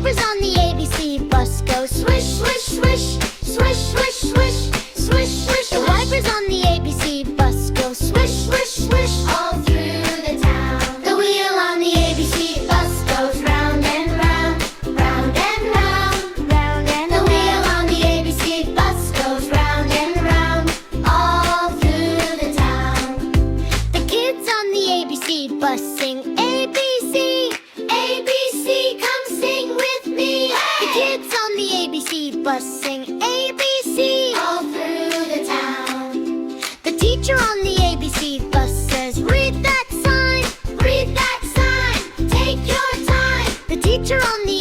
wipers on the ABC bus go swish, swish, swish, swish, swish, swish, swish, swish. The wipers on the ABC bus go swish, swish, swish, all through the town. The wheel on the ABC bus goes round and round, round and round, round and the wheel on the ABC bus goes round and round, all through the town. The kids on the ABC bus sing ABC, ABC, come sing with me. The kids on the ABC bus sing ABC all through the town. The teacher on the ABC bus says, read that sign, take your time. The teacher on the